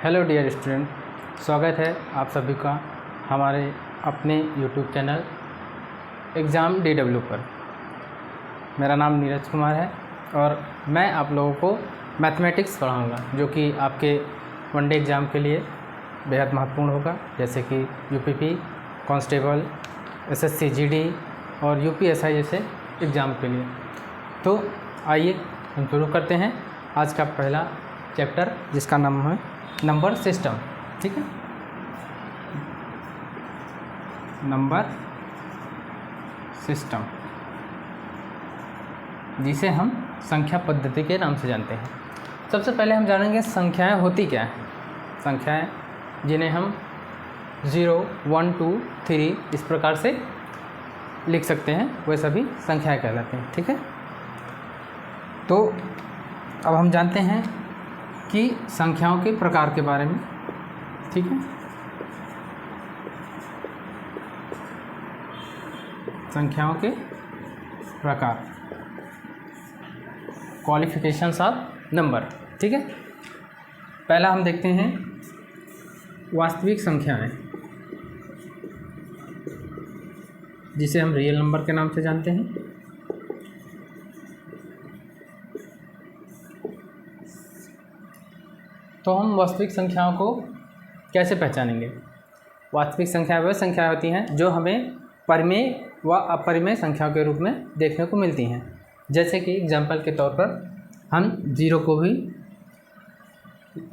Hello dear student, स्वागत है आप सभी का हमारे अपने यूट्यूब चैनल एग्ज़ाम DW पर। मेरा नाम नीरज कुमार है और मैं आप लोगों को मैथमेटिक्स पढ़ाऊँगा, जो कि आपके वनडे एग्ज़ाम के लिए बेहद महत्वपूर्ण होगा, जैसे कि UPP, कांस्टेबल, SSC GD और UPSI जैसे एग्ज़ाम के लिए। तो आइए हम शुरू करते हैं आज का पहला चैप्टर, जिसका नाम है नंबर सिस्टम। ठीक है, नंबर सिस्टम, जिसे हम संख्या पद्धति के नाम से जानते हैं। सबसे पहले हम जानेंगे संख्याएं होती क्या हैं। संख्याएं जिन्हें हम 0, 1, 2, 3 इस प्रकार से लिख सकते हैं, वे सभी संख्याएं कहलाते हैं। ठीक है, तो अब हम जानते हैं कि संख्याओं के प्रकार के बारे में। ठीक है, संख्याओं के प्रकार, क्वालिफिकेशंस ऑफ नंबर। ठीक है, पहला हम देखते हैं वास्तविक संख्याएं, जिसे हम रियल नंबर के नाम से जानते हैं। तो हम वास्तविक संख्याओं को कैसे पहचानेंगे? वास्तविक संख्याएं वह संख्याएं होती हैं जो हमें परिमेय व अपरिमेय संख्याओं के रूप में देखने को मिलती हैं। जैसे कि एग्जाम्पल के तौर पर हम 0 को भी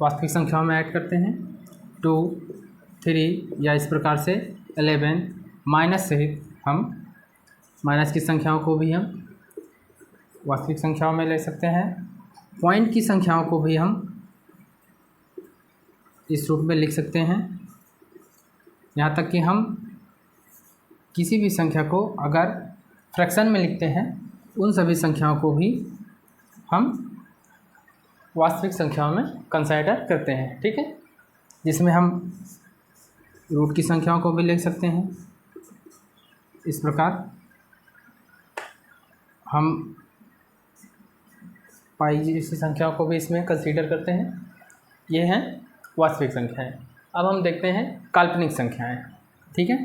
वास्तविक संख्याओं में ऐड करते हैं, 2, 3 या इस प्रकार से 11, माइनस सहित हम माइनस की संख्याओं को भी हम वास्तविक संख्याओं में ले सकते हैं। पॉइंट की संख्याओं को भी हम इस रूप में लिख सकते हैं। यहाँ तक कि हम किसी भी संख्या को अगर फ्रैक्शन में लिखते हैं, उन सभी संख्याओं को भी हम वास्तविक संख्याओं में कंसीडर करते हैं। ठीक है, जिसमें हम रूट की संख्याओं को भी लिख सकते हैं। इस प्रकार हम पाई जैसी संख्याओं को भी इसमें कंसीडर करते हैं। ये हैं वास्तविक संख्याएं। अब हम देखते हैं काल्पनिक संख्याएं। ठीक है,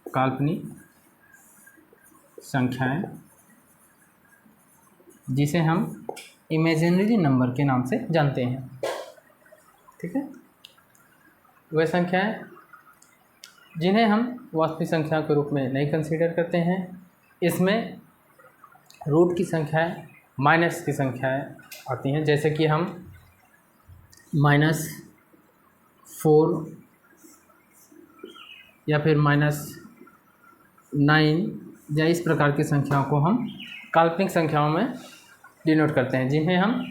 काल्पनिक संख्याएं, जिसे हम इमेजिनरी नंबर के नाम से जानते हैं। ठीक है, वह संख्याएं जिन्हें हम वास्तविक संख्या के रूप में नहीं कंसीडर करते हैं। इसमें रूट की संख्याएं, माइनस की संख्याएं आती हैं, जैसे कि हम -4 या फिर -9 या इस प्रकार की संख्याओं को हम काल्पनिक संख्याओं में डिनोट करते हैं, जिन्हें हम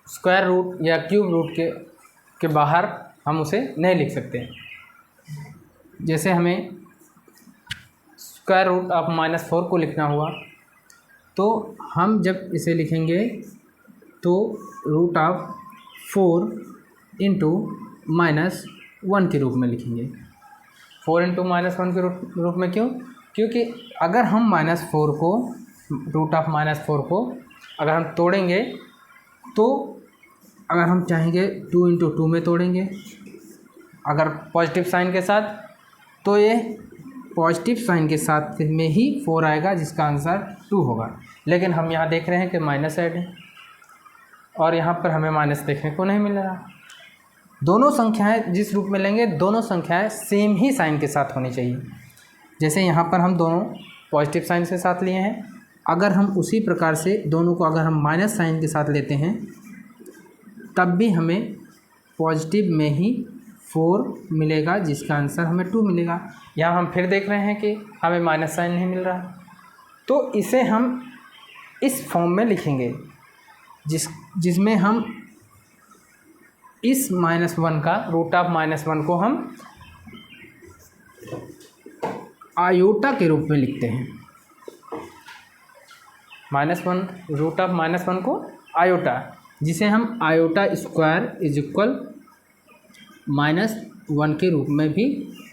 स्क्वायर रूट या क्यूब रूट के बाहर हम उसे नहीं लिख सकते। जैसे हमें स्क्वायर रूट ऑफ -4 को लिखना हुआ, तो हम जब इसे लिखेंगे तो रूट ऑफ 4 इंटू -1 के रूप में लिखेंगे। 4 इंटू -1 के रूप में क्यों? क्योंकि अगर हम -4 को, रूट ऑफ -4 को अगर हम तोड़ेंगे, तो अगर हम चाहेंगे 2 इंटू 2 में तोड़ेंगे, अगर पॉजिटिव साइन के साथ, तो ये पॉजिटिव साइन के साथ में ही 4 आएगा, जिसका आंसर 2 होगा। लेकिन हम यहाँ देख रहे हैं कि माइनस ऐड है और यहाँ पर हमें माइनस देखने को नहीं मिल रहा। दोनों संख्याएं जिस रूप में लेंगे, दोनों संख्याएं सेम ही साइन के साथ होनी चाहिए। जैसे यहाँ पर हम दोनों पॉजिटिव साइन के साथ लिए हैं, अगर हम उसी प्रकार से दोनों को अगर हम माइनस साइन के साथ लेते हैं, तब भी हमें पॉजिटिव में ही 4 मिलेगा, जिसका आंसर हमें 2 मिलेगा। यहाँ हम फिर देख रहे हैं कि हमें माइनस साइन नहीं मिल रहा, तो इसे हम इस फॉर्म में लिखेंगे, जिसमें हम इस -1 का, रूट ऑफ -1 को हम आयोटा के रूप में लिखते हैं। -1, रूट ऑफ -1 को आयोटा, जिसे हम आयोटा स्क्वायर इज इक्वल -1 के रूप में भी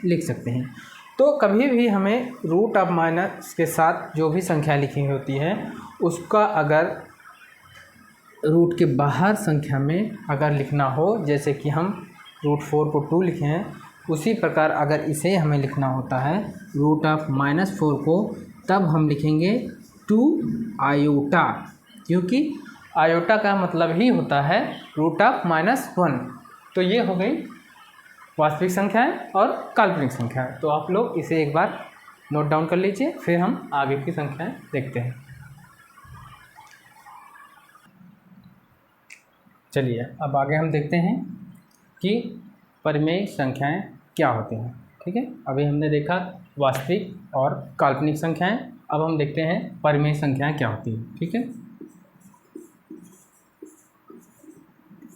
लिख सकते हैं। तो कभी भी हमें रूट ऑफ माइनस के साथ जो भी संख्या लिखी होती है, उसका अगर रूट के बाहर संख्या में अगर लिखना हो, जैसे कि हम √4 को 2 लिखे हैं, उसी प्रकार अगर इसे हमें लिखना होता है √−4 को, तब हम लिखेंगे 2 आयोटा, क्योंकि आयोटा का मतलब ही होता है √−1। तो ये हो गई वास्तविक संख्याएं और काल्पनिक संख्याएं। तो आप लोग इसे एक बार नोट डाउन कर लीजिए, फिर हम आगे की संख्याएं देखते हैं। चलिए अब आगे हम देखते हैं कि परिमेय संख्याएं क्या होती हैं। ठीक है, अभी हमने देखा वास्तविक और काल्पनिक संख्याएं, अब हम देखते हैं परिमेय संख्याएं क्या होती हैं। ठीक है,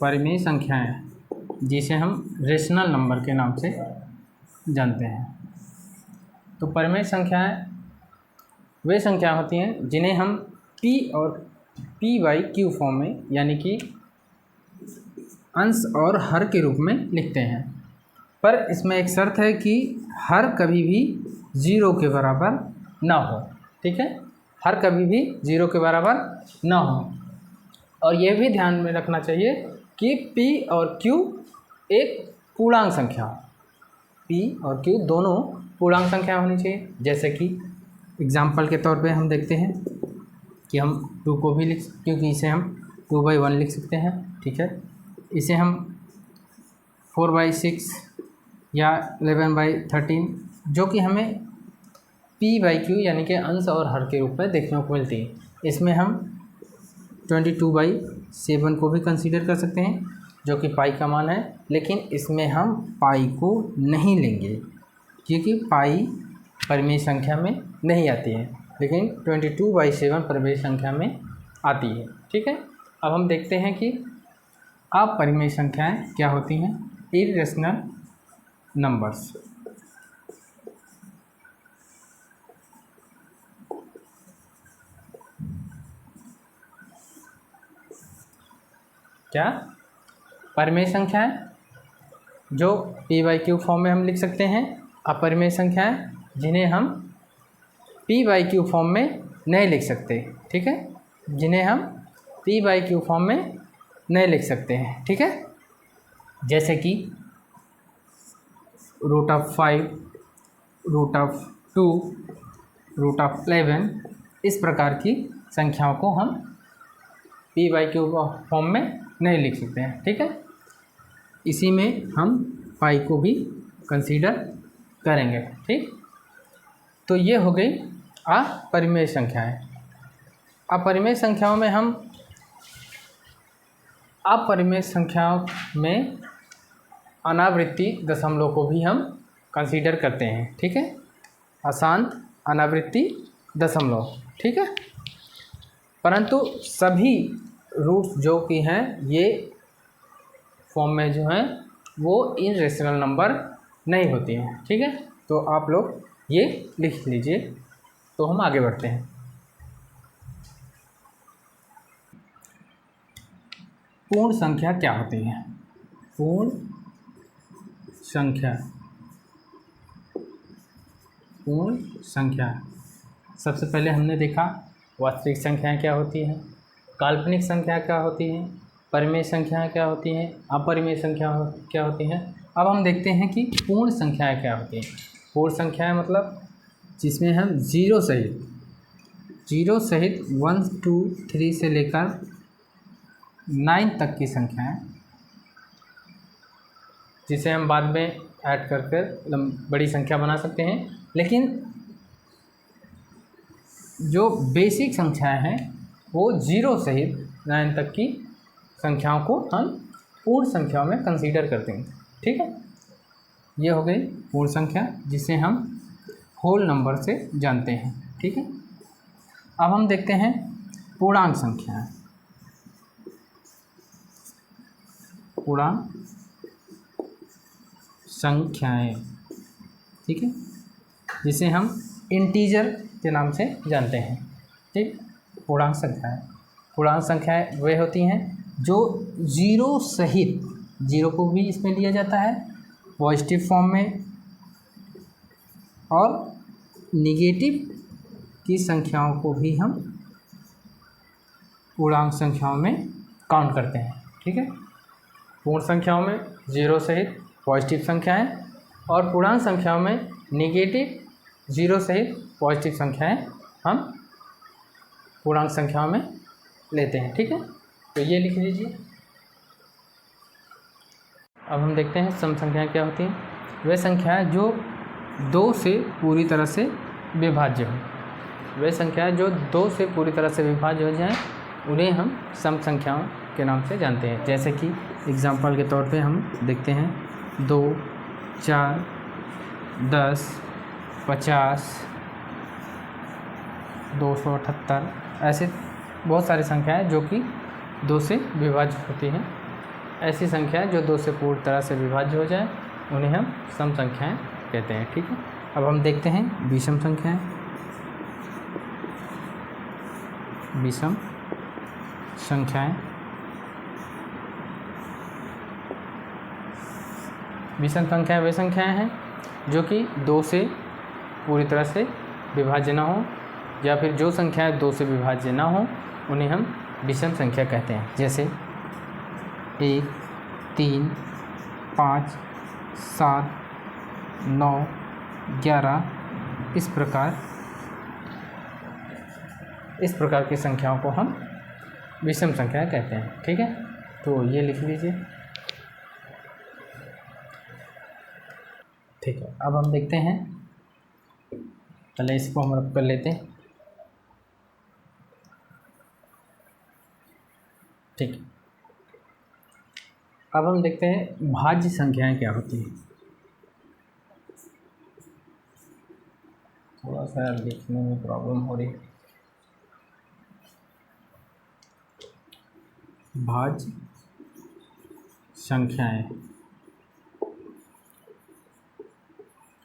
परिमेय संख्याएं जिसे हम रेशनल नंबर के नाम से जानते हैं। तो परिमेय संख्याएं वे संख्या होती हैं जिन्हें हम p और p/q फॉर्म में, यानी कि अंश और हर के रूप में लिखते हैं। पर इसमें एक शर्त है कि हर कभी भी 0 के बराबर ना हो। ठीक है, हर कभी भी 0 के बराबर ना हो। और यह भी ध्यान में रखना चाहिए कि p और q एक पूर्णांक संख्या, p और q दोनों पूर्णांक संख्या होनी चाहिए। जैसे कि एग्जाम्पल के तौर पे हम देखते हैं कि हम 2 को भी क्योंकि इसे हम 2/1 लिख सकते हैं। ठीक है, इसे हम 4/6 या 11/13, जो कि हमें p/q यानी कि अंश और हर के रूप में देखने को मिलती है। इसमें हम 22/7 को भी कंसीडर कर सकते हैं, जो कि पाई का मान है, लेकिन इसमें हम पाई को नहीं लेंगे क्योंकि पाई परिमेय संख्या में नहीं आती है, लेकिन 22/7 परिमेय संख्या में आती है। ठीक है, अब हम देखते हैं कि अपरिमेय संख्याएं क्या होती हैं, इर्रेशनल नंबर्स। क्या परिमेय संख्याएं जो p/q फॉर्म में हम लिख सकते हैं, अपरिमेय संख्याएं जिन्हें हम p/q फॉर्म में नहीं लिख सकते। ठीक है, जिन्हें हम p/q फॉर्म में नहीं लिख सकते हैं। ठीक है, जैसे कि √5, √2, √11, इस प्रकार की संख्याओं को हम p/q फॉर्म में नहीं लिख सकते हैं। ठीक है, इसी में हम पाई को भी कंसीडर करेंगे। ठीक, तो ये हो गई अपरिमेय संख्याएं। अपरिमेय संख्याओं में हम अपरिमेय संख्याओं में अनावृत्ति दशमलव को भी हम कंसीडर करते हैं। ठीक है, अशांत अनावृत्ति दशमलव। ठीक है, परंतु सभी रूट्स जो कि हैं ये फॉर्म में जो हैं वो इर्रेशनल नंबर नहीं होती हैं। ठीक है, तो आप लोग ये लिख लीजिए। तो हम आगे बढ़ते हैं। पूर्ण संख्या क्या होती है? पूर्ण संख्या, पूर्ण संख्या सबसे पहले हमने देखा वास्तविक संख्याएं क्या होती हैं, काल्पनिक संख्या क्या होती हैं, परिमेय संख्याएं क्या होती हैं, अपरिमेय संख्या क्या होती हैं। अब हम देखते हैं कि पूर्ण संख्याएं क्या होती हैं। पूर्ण संख्याएं मतलब जिसमें हम जीरो सहित 1, 2, 3 से लेकर 9 तक की संख्याएं, जिसे हम बाद में ऐड कर बड़ी संख्या बना सकते हैं। लेकिन जो बेसिक संख्याएं हैं वो 0 सहित 9 तक की संख्याओं को हम पूर्ण संख्याओं में कंसीडर करते हैं। ठीक है, ये हो गई पूर्ण संख्या जिसे हम होल नंबर से जानते हैं। ठीक है, अब हम देखते हैं पूर्णांक संख्याएं। पूर्णांक संख्याएं, ठीक है, जिसे हम इंटीजर के नाम से जानते हैं। ठीक, पूर्णांक संख्याएं वे होती हैं जो 0 सहित, 0 को भी इसमें लिया जाता है पॉजिटिव फॉर्म में, और निगेटिव की संख्याओं को भी हम पूर्णांक संख्याओं में काउंट करते हैं। ठीक है, पूर्ण संख्याओं में जीरो सहित पॉजिटिव संख्याएं और पूर्णांक संख्याओं में नेगेटिव जीरो सहित पॉजिटिव संख्याएं हम पूर्णांक संख्याओं में लेते हैं। ठीक है, तो ये लिख लीजिए। अब हम देखते हैं सम संख्याएं क्या होती हैं। वे संख्याएं जो 2 से पूरी तरह से विभाज्य हो, वे संख्याएं जो 2 से पूरी तरह से विभाज्य हो जाएं उन्हें हम सम संख्याओं के नाम से जानते हैं। जैसे कि एग्जाम्पल के तौर पे हम देखते हैं 2, 4, 10, 50, 278, ऐसे बहुत सारी संख्याएं जो कि 2 से विभाज्य होती हैं। ऐसी संख्याएं जो 2 से पूरी तरह से विभाज्य हो जाए उन्हें हम सम संख्याएं कहते हैं। ठीक है, अब हम देखते हैं विषम संख्याएं। विषम संख्याएं, विषम संख्याएं वे संख्याएं हैं जो कि 2 से पूरी तरह से विभाज्य ना हो, या फिर जो संख्याएं 2 से विभाज्य ना हो उन्हें हम विषम संख्या कहते हैं। जैसे 1, 3, 5, 7, 9, 11 इस प्रकार की संख्याओं को हम विषम संख्याएं कहते हैं। ठीक है, तो ये लिख लीजिए। ठीक है, अब हम देखते हैं, पहले इसको हम रब कर लेते हैं। ठीक है, अब हम देखते हैं भाज्य संख्याएं क्या होती हैं। थोड़ा सा लिखने में प्रॉब्लम हो रही है। भाज्य संख्याएं,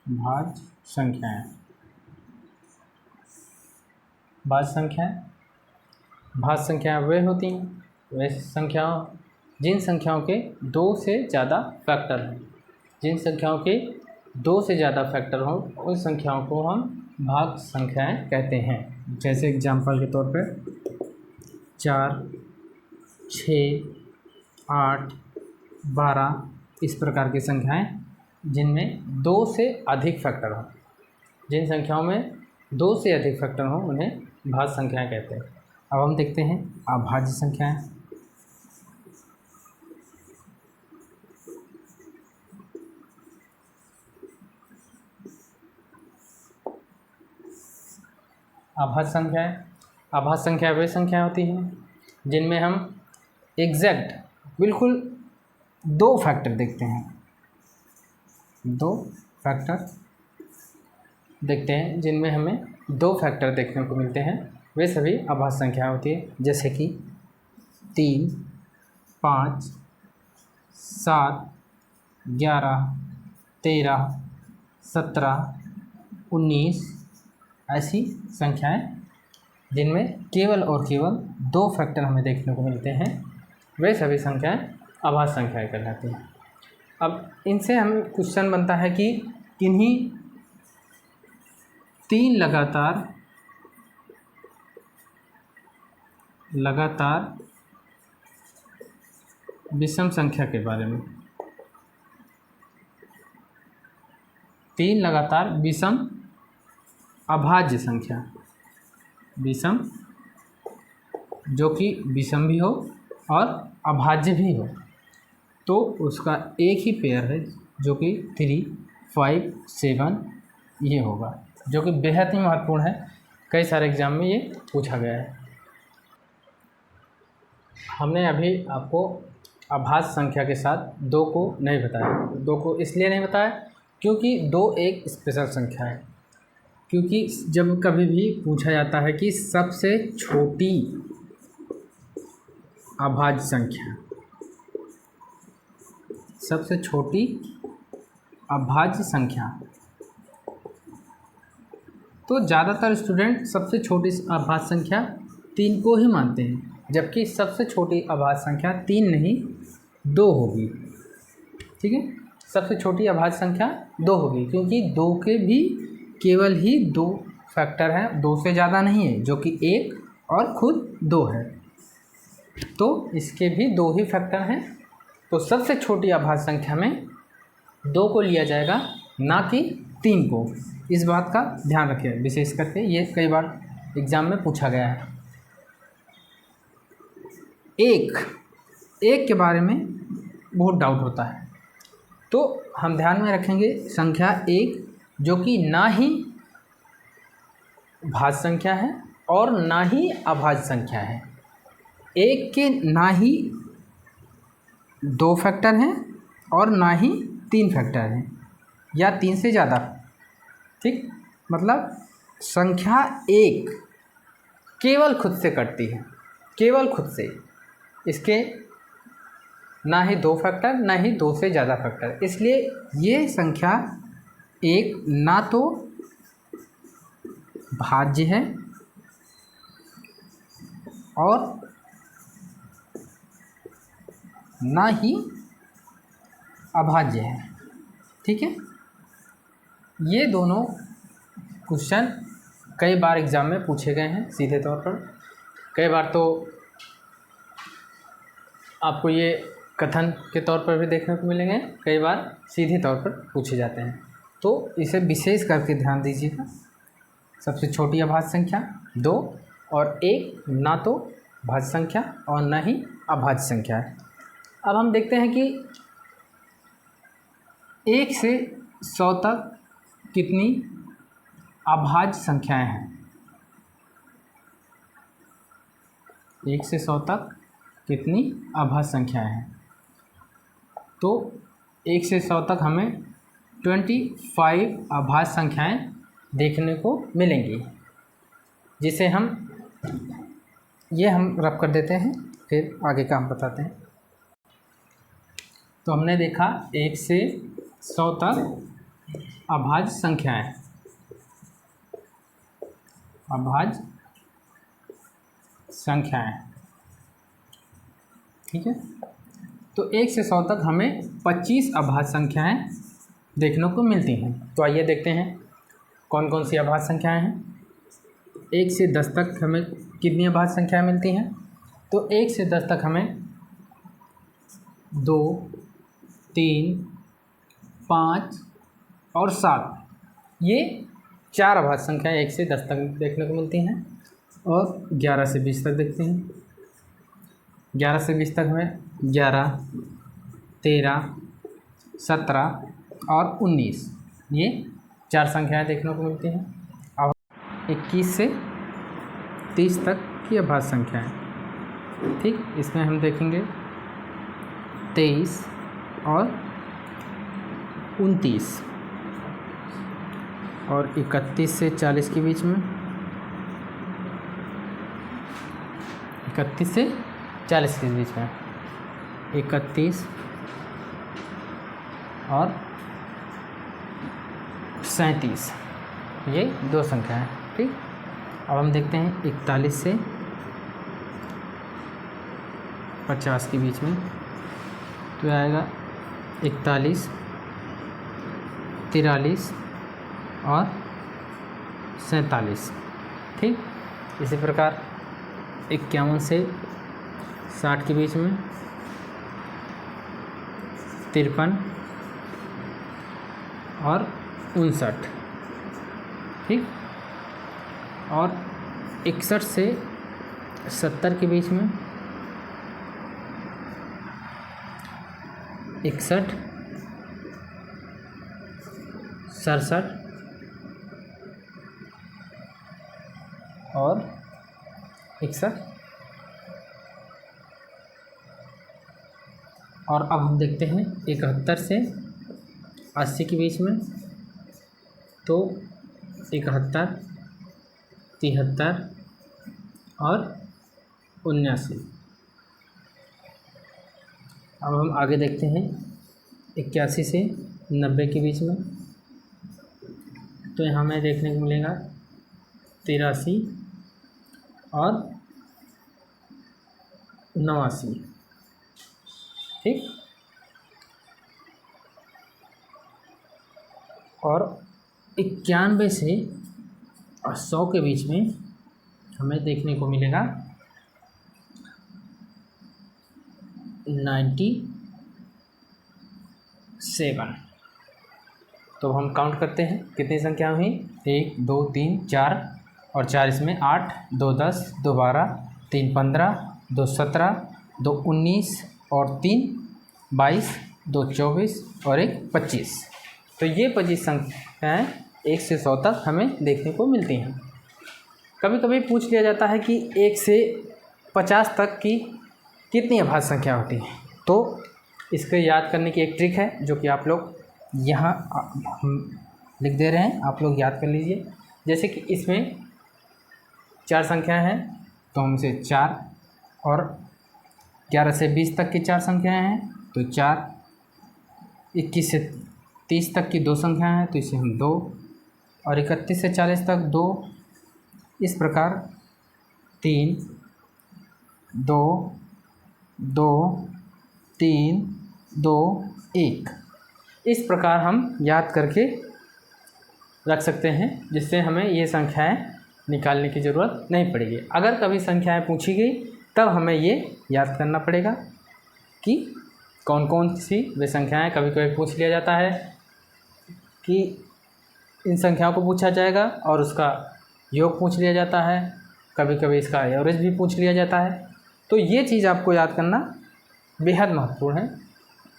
भाज्य संख्याएं, भाज्य संख्याएं, भाज्य संख्याएं वे होती हैं, वे संख्याओं जिन संख्याओं के 2 से ज़्यादा फैक्टर हैं, जिन संख्याओं के 2 से ज़्यादा फैक्टर हों उन संख्याओं को हम भाज्य संख्याएं कहते हैं। जैसे एग्जांपल के तौर पर 4, 6, 8, 12 इस प्रकार की संख्याएं जिनमें 2 से अधिक फैक्टर हों, जिन संख्याओं में 2 से अधिक फैक्टर हों उन्हें भाज्य संख्याएं कहते हैं। अब हम देखते हैं अभाज्य संख्याएं। अभाज्य संख्याएं, अभाज्य संख्या वे संख्याएं होती हैं जिनमें हम एग्जैक्ट बिल्कुल 2 फैक्टर देखते हैं, 2 फैक्टर देखते हैं जिनमें हमें 2 फैक्टर देखने को मिलते हैं, वे सभी अभाज्य संख्या होती है। जैसे कि 3, 5, 7, 11, 13, 17, 19 ऐसी संख्याएं जिनमें केवल और केवल 2 फैक्टर हमें देखने को मिलते हैं, वे सभी संख्याएं अभाज्य संख्याएं कहलाती हैं। अब इनसे हमें क्वेश्चन बनता है कि किन्हीं 3 लगातार विषम संख्या के बारे में, 3 लगातार विषम अभाज्य संख्या, विषम जो कि विषम भी हो और अभाज्य भी हो, तो उसका एक ही पेयर है जो कि 3, 5, 7 ये होगा, जो कि बेहद ही महत्वपूर्ण है। कई सारे एग्जाम में ये पूछा गया है। हमने अभी आपको अभाज्य संख्या के साथ 2 को नहीं बताया। 2 को इसलिए नहीं बताया क्योंकि 2 एक स्पेशल संख्या है। क्योंकि जब कभी भी पूछा जाता है कि सबसे छोटी अभाज्य संख्या, सबसे छोटी अभाज्य संख्या, तो ज़्यादातर स्टूडेंट सबसे छोटी अभाज्य संख्या 3 को ही मानते हैं, जबकि सबसे छोटी अभाज्य संख्या 3 नहीं 2 होगी। ठीक है, सबसे छोटी अभाज्य संख्या 2 होगी क्योंकि 2 के भी केवल ही 2 फैक्टर हैं, 2 से ज़्यादा नहीं है, जो कि 1 और खुद 2 है। तो इसके भी 2 ही फैक्टर हैं। तो सबसे छोटी अभाज्य संख्या में 2 को लिया जाएगा, ना कि 3 को। इस बात का ध्यान रखिए विशेष करके, ये कई बार एग्ज़ाम में पूछा गया है। एक के बारे में बहुत डाउट होता है, तो हम ध्यान में रखेंगे संख्या 1 जो कि ना ही भाज्य संख्या है और ना ही अभाज्य संख्या है। 1 के ना ही 2 फैक्टर हैं और ना ही 3 फैक्टर हैं, या 3 से ज़्यादा। ठीक, मतलब संख्या 1 केवल खुद से कटती है, केवल खुद से। इसके ना ही 2 फैक्टर, ना ही 2 से ज़्यादा फैक्टर। इसलिए ये संख्या 1 ना तो भाज्य है और ना ही अभाज्य है। ठीक है, ये दोनों क्वेश्चन कई बार एग्ज़ाम में पूछे गए हैं सीधे तौर पर। कई बार तो आपको ये कथन के तौर पर भी देखने को मिलेंगे, कई बार सीधे तौर पर पूछे जाते हैं। तो इसे विशेष करके ध्यान दीजिएगा। सबसे छोटी अभाज्य संख्या 2 और 1 ना तो भाज्य संख्या और ना ही अभाज्य संख्या है। अब हम देखते हैं कि 1 से 100 तक कितनी अभाज्य संख्याएं हैं। 1 से 100 तक कितनी अभाज्य संख्याएं हैं। तो 1 से 100 तक हमें 25 अभाज्य संख्याएं देखने को मिलेंगी, जिसे हम रब कर देते हैं, फिर आगे का हम बताते हैं। तो हमने देखा 1 से 100 तक अभाज्य संख्याएं, अभाज्य संख्याएं। ठीक है, तो 1 से 100 तक हमें 25 अभाज्य संख्याएं देखने को मिलती हैं। तो आइए देखते हैं कौन कौन सी अभाज्य संख्याएं हैं। 1 से 10 तक हमें कितनी अभाज्य संख्याएं मिलती हैं। तो 1 से 10 तक हमें 2, 3, 5 और 7, ये 4 अभाज्य संख्याएं 1 से 10 तक देखने को मिलती हैं। और 11 से 20 तक देखते हैं। 11 से 20 तक हमें 11, 13, 17 और 19, ये 4 संख्याएं देखने को मिलती हैं। अब 21 से 30 तक की अभाज्य संख्याएं। ठीक, इसमें हम देखेंगे 23 और 29 और 31 से 40 के बीच में, 31 से 40 के बीच में 31 और 37, ये 2 संख्या हैं। ठीक, अब हम देखते हैं 41 से 50 के बीच में। तो आएगा 41, 43 और 47। ठीक, इसी प्रकार 51 से 60 के बीच में, 53 और 59। ठीक, और 61 से 70 के बीच में, 61, 67 और 61। और अब हम देखते हैं 71 से 80 के बीच में। तो 71, 73 और 79। अब हम आगे देखते हैं 81 से 90 के बीच में। तो यहाँ हमें देखने को मिलेगा 83 और 89। ठीक, और 91 से 100 के बीच में हमें देखने को मिलेगा 97। तो हम काउंट करते हैं कितनी संख्या हुई, 1 2 3 4 और 4 इसमें 8, 2 10, 2 12, 3 15, 2 17, 2 19 और 3 22, 2 24 और 1 25। तो ये 25 संख्याएँ 1 से 100 तक हमें देखने को मिलती हैं। कभी कभी पूछ लिया जाता है कि 1 से 50 तक की कितनी अभाज्य संख्या होती है। तो इसको याद करने की एक ट्रिक है जो कि आप लोग यहाँ हम लिख दे रहे हैं, आप लोग याद कर लीजिए। जैसे कि इसमें 4 संख्याएं हैं तो हम इसे 4, और 11 से 20 तक की 4 संख्याएं हैं तो 4, 21 से 30 तक की 2 संख्याएं हैं तो इसे हम 2, और 31 से 40 तक 2, इस प्रकार 3 2 2 3 2 1, इस प्रकार हम याद करके रख सकते हैं, जिससे हमें ये संख्याएं निकालने की ज़रूरत नहीं पड़ेगी। अगर कभी संख्याएं पूछी गई तब हमें ये याद करना पड़ेगा कि कौन कौन सी वे संख्याएं। कभी कभी पूछ लिया जाता है कि इन संख्याओं को पूछा जाएगा और उसका योग पूछ लिया जाता है, कभी कभी इसका एवरेज भी पूछ लिया जाता है। तो ये चीज़ आपको याद करना बेहद महत्वपूर्ण है।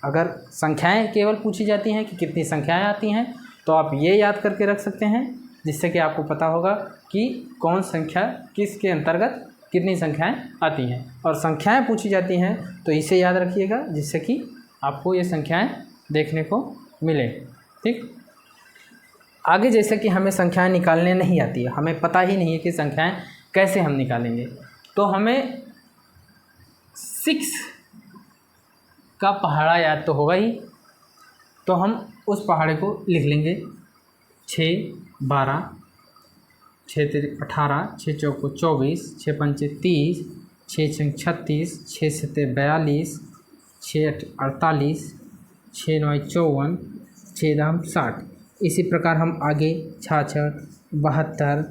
अगर संख्याएं केवल पूछी जाती हैं कि कितनी संख्याएं आती हैं तो आप ये याद करके रख सकते हैं, जिससे कि आपको पता होगा कि कौन संख्या किसके अंतर्गत कितनी संख्याएं आती हैं। और संख्याएं पूछी जाती हैं तो इसे याद रखिएगा, जिससे कि आपको ये संख्याएं देखने को मिले। ठीक, आगे जैसे कि हमें संख्याएं निकालने नहीं आती है, हमें पता ही नहीं है कि संख्याएं कैसे हम निकालेंगे, तो हमें 6 का पहाड़ा याद तो होगा ही। तो हम उस पहाड़े को लिख लेंगे 6 12, 6 3 18, 6 4 24, 6 5 30, 6 6 36, 6 7 42, 6 8 48, 6 9 54, 6 10 60। इसी प्रकार हम आगे 66 72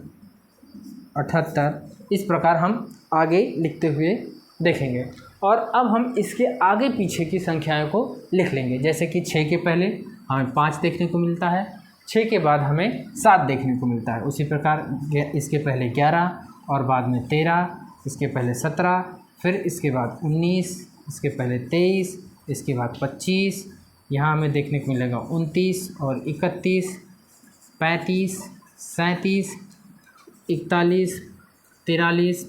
78, इस प्रकार हम आगे लिखते हुए देखेंगे। और अब हम इसके आगे पीछे की संख्याओं को लिख लेंगे। जैसे कि 6 के पहले हमें 5 देखने को मिलता है, 6 के बाद हमें 7 देखने को मिलता है। उसी प्रकार इसके पहले 11 और बाद में 13, इसके पहले 17, फिर इसके बाद 19, इसके पहले 23, इसके बाद 25, यहाँ हमें देखने को मिलेगा 29 और 31, 35, 37, 41, 43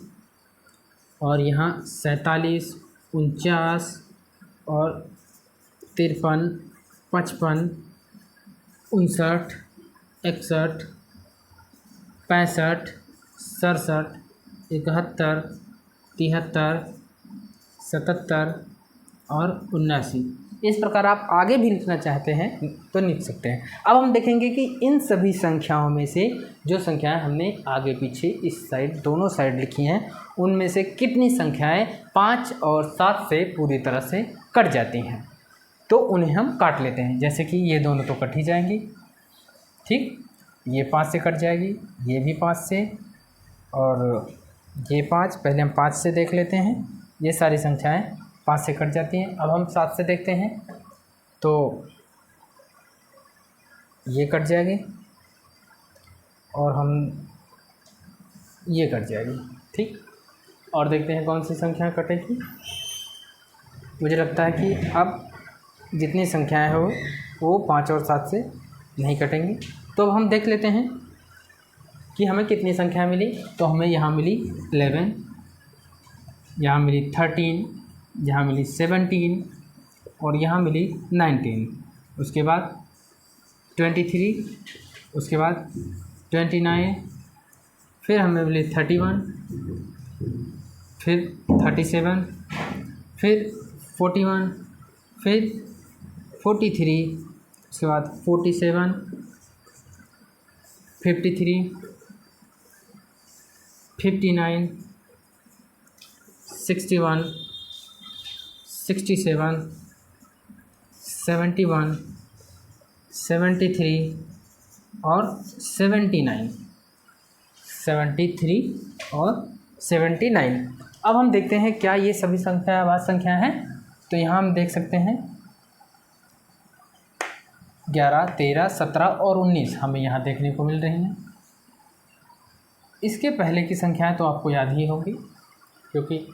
और यहाँ 47, 49 और 53, 55, 59, 61, 65, 67, 71, 73, 77 और 79। इस प्रकार आप आगे भी लिखना चाहते हैं तो लिख सकते हैं। अब हम देखेंगे कि इन सभी संख्याओं में से जो संख्याएं हमने आगे पीछे इस साइड दोनों साइड लिखी हैं, उनमें से कितनी संख्याएं 5 और 7 से पूरी तरह से कट जाती हैं। तो उन्हें हम काट लेते हैं। जैसे कि ये दोनों तो कट ही जाएंगी, ठीक, ये 5 से कट जाएगी, ये भी 5 से, और ये 5, पहले हम 5 से देख लेते हैं। ये सारी संख्याएं 5 से कट जाती हैं। अब हम 7 से देखते हैं तो ये कट जाएगी और हम ये कट जाएगी, ठीक। और देखते हैं कौन सी संख्या कटेगी। मुझे लगता है कि अब जितनी संख्याएं हो वो 5 और 7 से नहीं कटेंगी। तो अब हम देख लेते हैं कि हमें कितनी संख्या मिली। तो हमें यहाँ मिली 11, यहाँ मिली 13, यहाँ मिली 17 और यहाँ मिली 19, उसके बाद 23, उसके बाद 29, फिर हमें मिली 31, फिर 37, फिर 41, फिर 43, उसके बाद 47, 53, 59, 61, 67, 71, 73 और 79, 73 और 79। अब हम देखते हैं क्या ये सभी संख्याएं अभाज्य संख्या हैं। तो यहाँ हम देख सकते हैं 11, 13, 17 और 19 हमें यहाँ देखने को मिल रही हैं। इसके पहले की संख्याएं तो आपको याद ही होगी, क्योंकि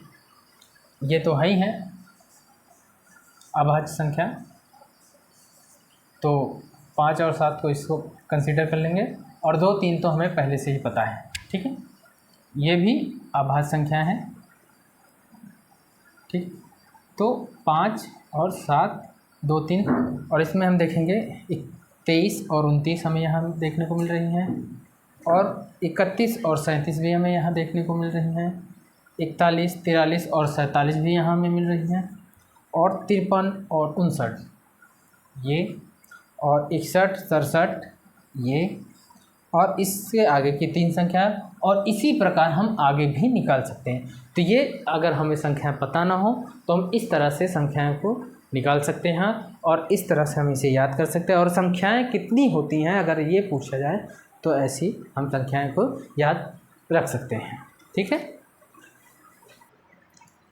ये तो है ही है अभाज्य संख्या। तो 5 और 7 को इसको कंसीडर कर लेंगे, और 2, 3 तो हमें पहले से ही पता है, ठीक है। ये भी अभाज्य संख्या है, ठीक। तो 5 और 7, 2, 3, और इसमें हम देखेंगे 23 और 29 हमें यहाँ देखने को मिल रही हैं, और 31 और 37 भी हमें यहाँ देखने को मिल रही हैं, 41, 43 और 47 भी यहाँ हमें मिल रही हैं, और 53 और 59 ये, और 61, 67 ये, और इससे आगे की 3 संख्या, और इसी प्रकार हम आगे भी निकाल सकते हैं। तो ये अगर हमें संख्या पता ना हो तो हम इस तरह से संख्याओं को निकाल सकते हैं, और इस तरह से हम इसे याद कर सकते हैं। और संख्याएं कितनी होती हैं अगर ये पूछा जाए तो ऐसी हम संख्याएं को याद रख सकते हैं, ठीक है।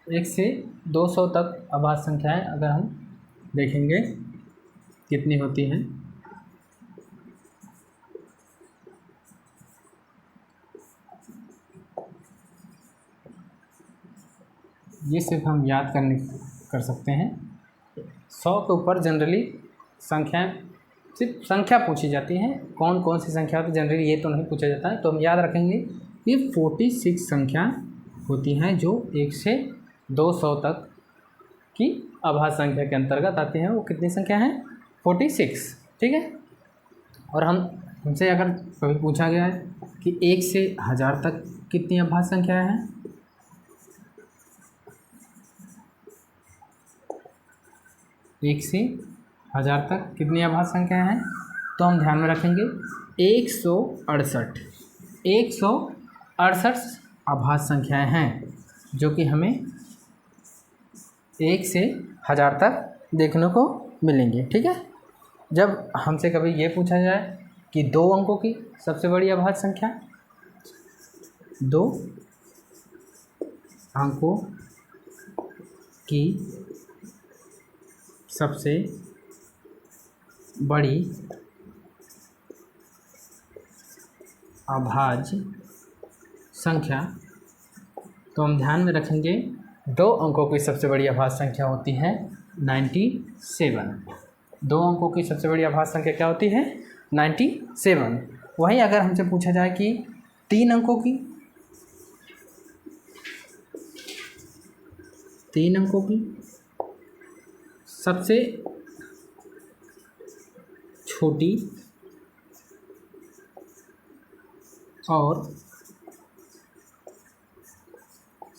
1 से 200 तक अभाज्य संख्याएं अगर हम देखेंगे कितनी होती हैं। ये सिर्फ हम याद कर सकते हैं। 100 के ऊपर जनरली संख्याएं, सिर्फ संख्या पूछी जाती हैं, कौन कौन सी संख्या होती है जनरली ये तो नहीं पूछा जाता है। तो हम याद रखेंगे ये 46 संख्या होती हैं जो 1 से 200 तक की अभाज्य संख्या के अंतर्गत आती हैं। वो कितनी संख्या है? 46, ठीक है। और हमसे अगर कभी पूछा गया है कि 1 से 1000 तक कितनी अभाज्य संख्या है, एक से 1000 तक कितनी अभाज्य संख्या है, तो हम ध्यान में रखेंगे 168 अभाज्य संख्याएं हैं जो कि हमें 1 से 1000 तक देखने को मिलेंगे, ठीक है। जब हमसे कभी ये पूछा जाए कि 2 अंकों की सबसे बड़ी अभाज्य संख्या, 2 अंकों की सबसे बड़ी अभाज्य संख्या, तो हम ध्यान में रखेंगे 2 अंकों की सबसे बड़ी अभाज्य संख्या होती है 97। 2 अंकों की सबसे बड़ी अभाज्य संख्या क्या होती है? 97। वहीं अगर हमसे पूछा जाए कि 3 अंकों की, 3 अंकों की सबसे छोटी और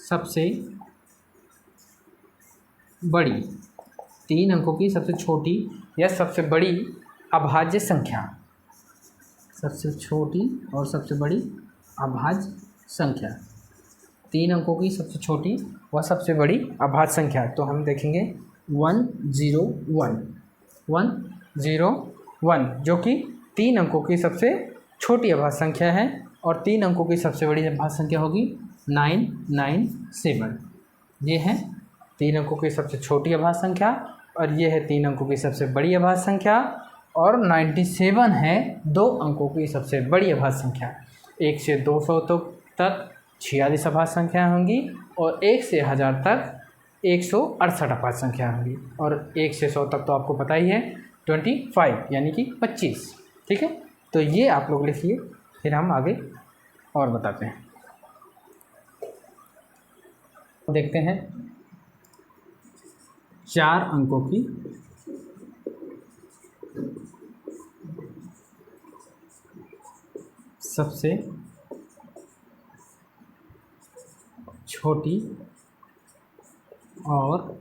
सबसे बड़ी, 3 अंकों की सबसे छोटी या सबसे बड़ी अभाज्य संख्या, सबसे छोटी और सबसे बड़ी अभाज्य संख्या, 3 अंकों की सबसे छोटी व सबसे बड़ी अभाज्य संख्या। तो हम देखेंगे 101 जो कि 3 अंकों की सबसे छोटी अभाज्य संख्या है, और 3 अंकों की सबसे बड़ी अभाज्य संख्या होगी 997। ये है 3 अंकों की सबसे छोटी अभाज्य संख्या, और ये है 3 अंकों की सबसे बड़ी अभाज्य संख्या, और 97 है 2 अंकों की सबसे बड़ी अभाज्य संख्या। 1 से 200 तक 46 अभाज्य संख्या होंगी, और 1 से 1000 तक 168 अभाज्य संख्या होंगी, और 1 से 100 तक तो आपको पता ही है 25 यानी कि 25, ठीक है। तो ये आप लोग लिखिए, फिर हम आगे और बताते हैं। देखते हैं 4 अंकों की सबसे छोटी और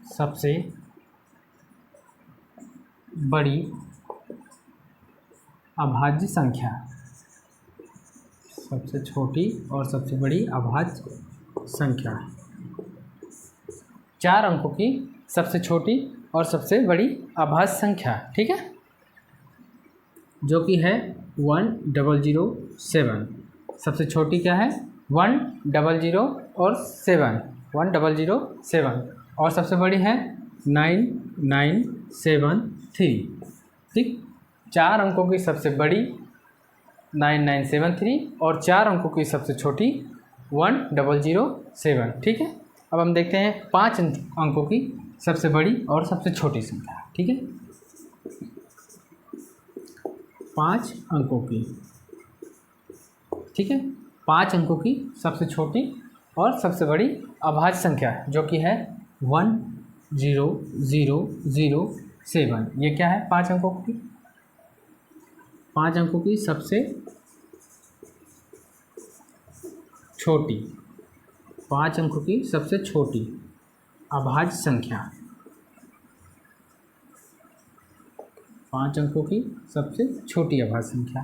सबसे बड़ी अभाज्य संख्या, सबसे छोटी और सबसे बड़ी अभाज्य संख्या, 4 अंकों की सबसे छोटी और सबसे बड़ी अभाज्य संख्या, ठीक है, जो कि है 1007। सबसे छोटी क्या है? 100 और 7, 1007 और सबसे बड़ी है 9973। ठीक, 4 अंकों की सबसे बड़ी 9973 और 4 अंकों की सबसे छोटी 1007। ठीक है, अब हम देखते हैं 5 अंकों की सबसे बड़ी और सबसे छोटी संख्या। ठीक है, 5 अंकों की, ठीक है, 5 अंकों की सबसे छोटी और सबसे बड़ी अभाज्य संख्या जो कि है 10007। ये क्या है? 5 अंकों की, 5 अंकों की सबसे छोटी, 5 अंकों की सबसे छोटी अभाज्य संख्या, 5 अंकों की सबसे छोटी अभाज्य संख्या,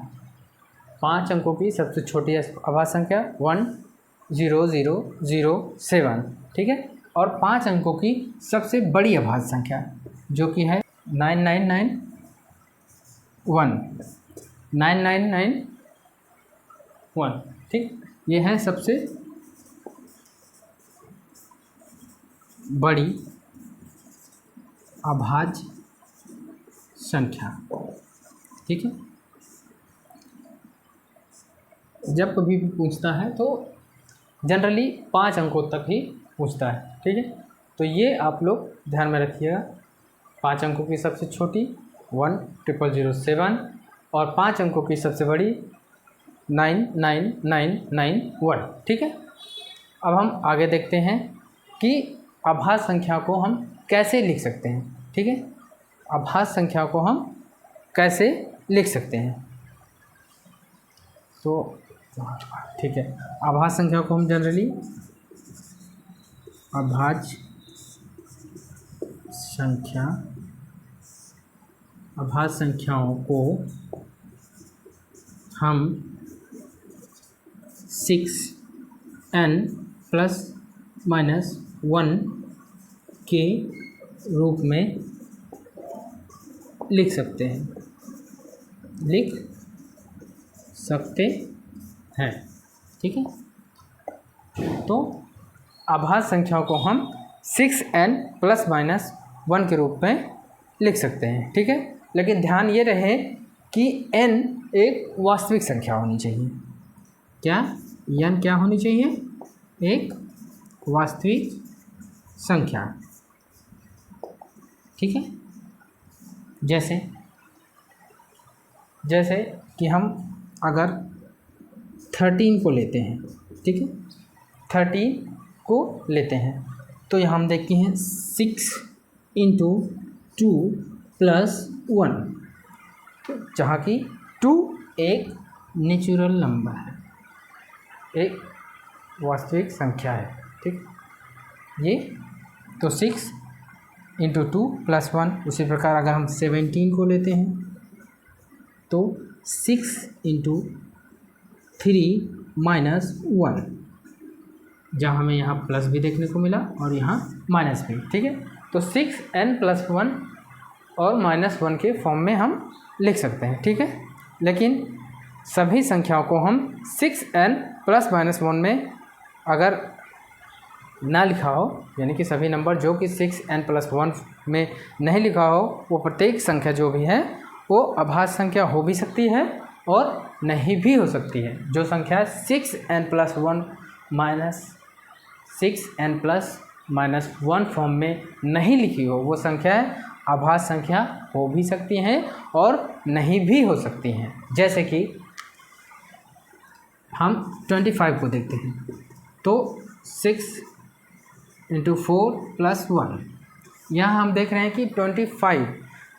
5 अंकों की सबसे छोटी अभाज्य संख्या 10007। ठीक है, और 5 अंकों की सबसे बड़ी अभाज्य संख्या जो कि है 9991। ठीक, ये है सबसे बड़ी अभाज्य संख्या। ठीक है, जब कभी भी पूछता है तो जनरली 5 अंकों तक ही पूछता है। ठीक है, तो ये आप लोग ध्यान में रखिएगा। 5 अंकों की सबसे छोटी 10007 और 5 अंकों की सबसे बड़ी 99991। ठीक है, अब हम आगे देखते हैं कि अभाज्य संख्या को हम कैसे लिख सकते हैं। ठीक है, अभाज्य संख्या को हम कैसे लिख सकते हैं, तो ठीक है, अभाज्य संख्या को हम जनरली अभाज्य संख्याओं को हम 6n+-1 के रूप में लिख सकते हैं, ठीक है, तो अभाज्य संख्याओं को हम 6n+-1 के रूप में लिख सकते हैं। ठीक है, लेकिन ध्यान ये रहे कि n एक वास्तविक संख्या होनी चाहिए। क्या? n क्या होनी चाहिए? एक वास्तविक संख्या। ठीक है, जैसे कि हम अगर 13 को लेते हैं, ठीक है, 13 को लेते हैं तो यहाँ हम देखते हैं 6 × 2 + 1, जहाँ की 2 एक नेचुरल नंबर है, एक वास्तविक संख्या है। ठीक, ये तो 6 × 2 + 1। उसी प्रकार अगर हम 17 को लेते हैं तो 6 × 3 - 1, जहाँ हमें यहाँ प्लस भी देखने को मिला और यहाँ माइनस भी। ठीक है, तो 6n+1 और -1 के फॉर्म में हम लिख सकते हैं। ठीक है, लेकिन सभी संख्याओं को हम 6n+-1 में अगर ना लिखा हो, यानी कि सभी नंबर जो कि 6n+1 में नहीं लिखा हो, वो प्रत्येक संख्या जो भी है वो अभाज्य संख्या हो भी सकती है और नहीं भी हो सकती है। जो संख्या 6n+1 -6n+-1 फॉर्म में नहीं लिखी हो, वो संख्याएं अभाज्य संख्या हो भी सकती हैं और नहीं भी हो सकती हैं। जैसे कि हम 25 को देखते हैं तो 6 × 4 + 1, यहाँ हम देख रहे हैं कि 25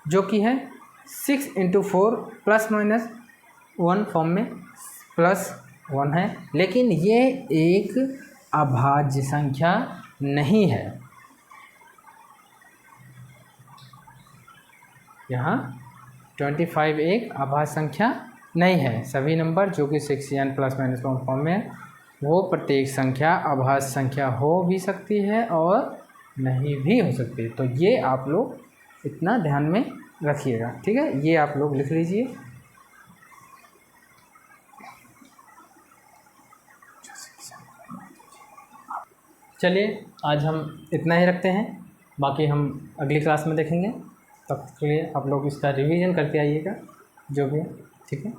जो कि है 6 × 4 ±1 फॉर्म में +1 है, लेकिन ये एक अभाज्य संख्या नहीं है। यहाँ 25 एक अभाज्य संख्या नहीं है। सभी नंबर जो कि 6n+-1 फॉर्म में है, वो प्रत्येक संख्या अभाज्य संख्या हो भी सकती है और नहीं भी हो सकती। तो ये आप लोग इतना ध्यान में रखिएगा। ठीक है, ये आप लोग लिख लीजिए। चलिए आज हम इतना ही रखते हैं, बाकी हम अगली क्लास में देखेंगे। तब तक के लिए आप लोग इसका रिवीजन करके आइएगा जो भी है, ठीक है।